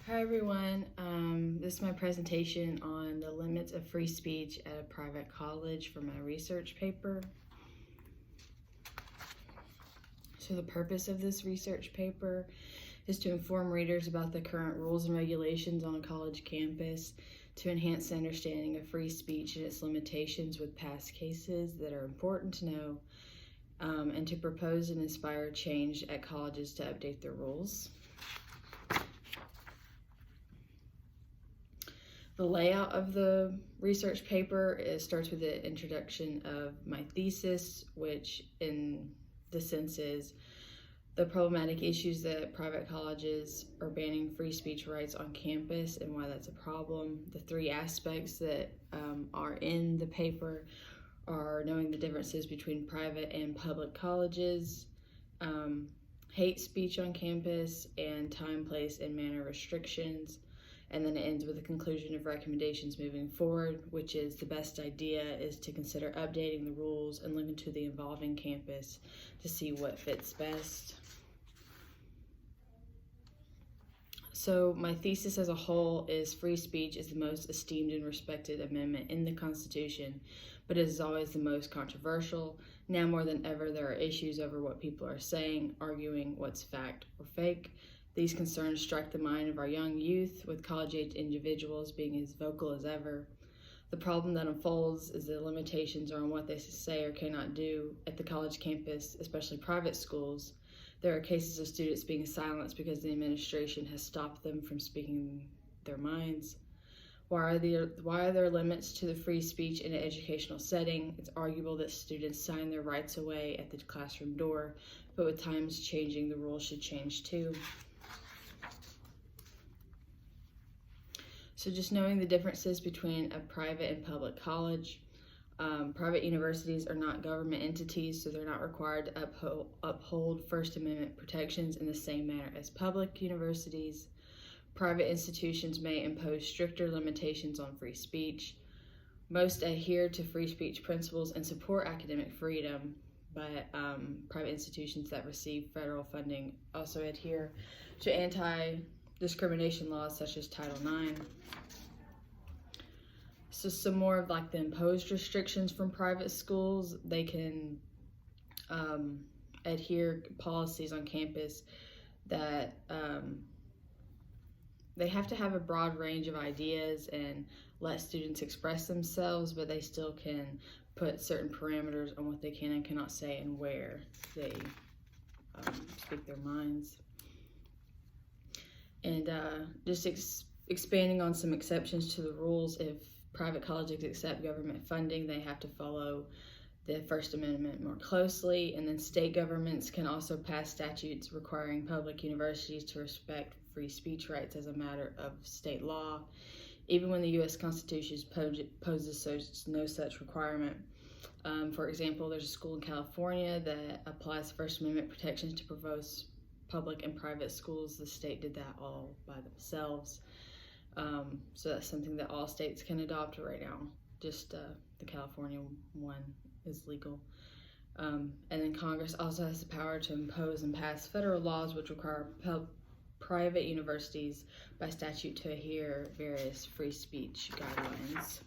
Hi everyone, this is my presentation on the limits of free speech at a private college for my research paper. So the purpose of this research paper is to inform readers about the current rules and regulations on a college campus, to enhance the understanding of free speech and its limitations with past cases that are important to know, and to propose and inspire change at colleges to update their rules. The layout of the research paper starts with the introduction of my thesis, which in the sense is the problematic issues that private colleges are banning free speech rights on campus and why that's a problem. The three aspects that are in the paper are knowing the differences between private and public colleges, hate speech on campus, and time, place, and manner restrictions. And then it ends with a conclusion of recommendations moving forward, which is the best idea is to consider updating the rules and looking to the evolving campus to see what fits best. So my thesis as a whole is free speech is the most esteemed and respected amendment in the Constitution, but it is always the most controversial. Now more than ever, there are issues over what people are saying, arguing what's fact or fake. These concerns strike the mind of our young youth, with college-age individuals being as vocal as ever. The problem that unfolds is the limitations on what they say or cannot do at the college campus, especially private schools. There are cases of students being silenced because the administration has stopped them from speaking their minds. Why are there limits to the free speech in an educational setting? It's arguable that students sign their rights away at the classroom door, but with times changing, the rules should change too. So just knowing the differences between a private and public college. Private universities are not government entities, so they're not required to uphold First Amendment protections in the same manner as public universities. Private institutions may impose stricter limitations on free speech. Most adhere to free speech principles and support academic freedom, but private institutions that receive federal funding also adhere to anti-discrimination laws such as Title IX. So some more of like the imposed restrictions from private schools, they can adhere policies on campus that they have to have a broad range of ideas and let students express themselves, but they still can put certain parameters on what they can and cannot say and where they speak their minds. And just expanding on some exceptions to the rules. If private colleges accept government funding, they have to follow the First Amendment more closely. And then state governments can also pass statutes requiring public universities to respect free speech rights as a matter of state law, even when the U.S. Constitution poses no such requirement. For example, there's a school in California that applies First Amendment protections to both public and private schools. The state did that all by themselves. So that's something that all states can adopt right now. Just the California one is legal. And then Congress also has the power to impose and pass federal laws which require private universities by statute to adhere various free speech guidelines.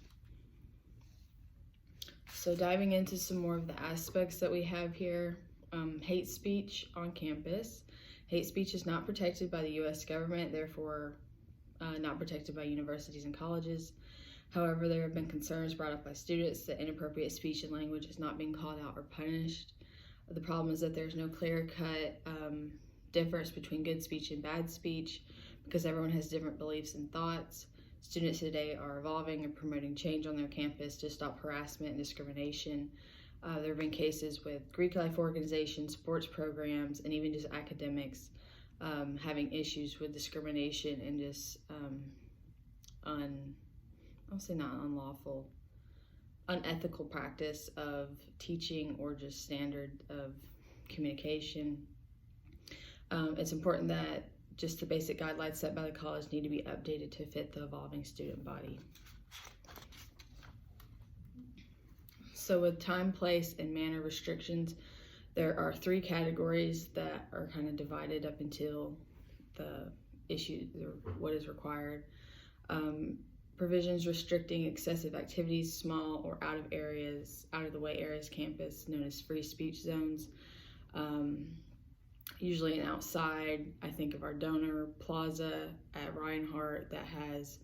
So diving into some more of the aspects that we have here, hate speech on campus. Hate speech is not protected by the U.S. government, therefore not protected by universities and colleges. However, there have been concerns brought up by students that inappropriate speech and language is not being called out or punished. The problem is that there's no clear-cut difference between good speech and bad speech because everyone has different beliefs and thoughts. Students today are evolving and promoting change on their campus to stop harassment and discrimination. There have been cases with Greek life organizations, sports programs, and even just academics having issues with discrimination and just I'll say not unlawful, unethical practice of teaching or just standard of communication. It's important that just the basic guidelines set by the college need to be updated to fit the evolving student body. So with time, place, and manner restrictions, there are three categories that are kind of divided up until the issues or what is required. Provisions restricting excessive activities, small or out of the way areas campus, known as free speech zones. Usually an outside, I think of our donor plaza at Reinhardt that has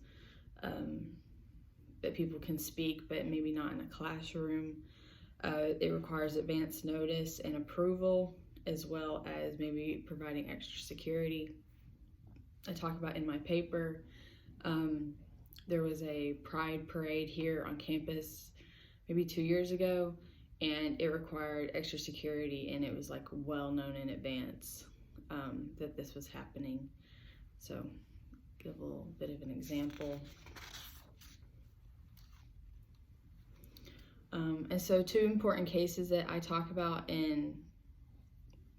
that people can speak, but maybe not in a classroom. It requires advance notice and approval, as well as maybe providing extra security. I talk about in my paper, there was a pride parade here on campus maybe 2 years ago, and it required extra security, and it was like well known in advance that this was happening. So give a little bit of an example. And so 2 important cases that I talk about in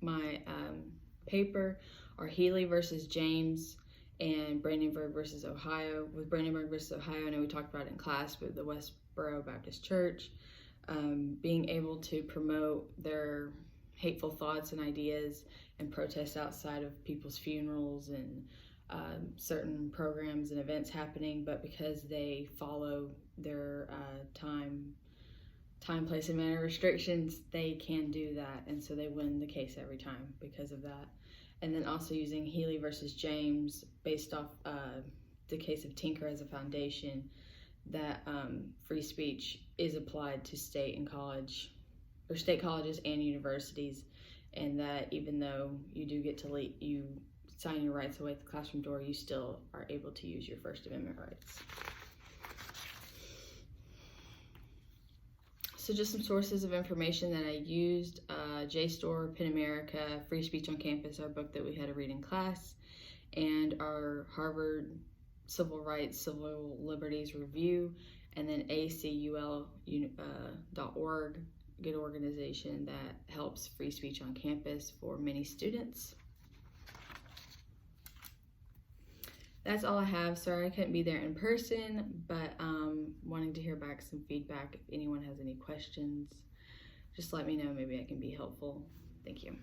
my paper are Healy versus James and Brandenburg versus Ohio. With Brandenburg versus Ohio, I know we talked about it in class with the Westboro Baptist Church, being able to promote their hateful thoughts and ideas and protest outside of people's funerals and certain programs and events happening, but because they follow their time, place, and manner restrictions, they can do that, and so they win the case every time because of that. And then also using Healy versus James, based off the case of Tinker as a foundation, that free speech is applied to state colleges and universities, and that even though you do get to you sign your rights away at the classroom door, you still are able to use your First Amendment rights. So just some sources of information that I used: JSTOR, PEN America, Free Speech on Campus, our book that we had to read in class, and our Harvard Civil Rights, Civil Liberties Review, and then acul.org, good organization that helps free speech on campus for many students. That's all I have. Sorry I couldn't be there in person, but wanting to hear back some feedback. If anyone has any questions, just let me know. Maybe I can be helpful. Thank you.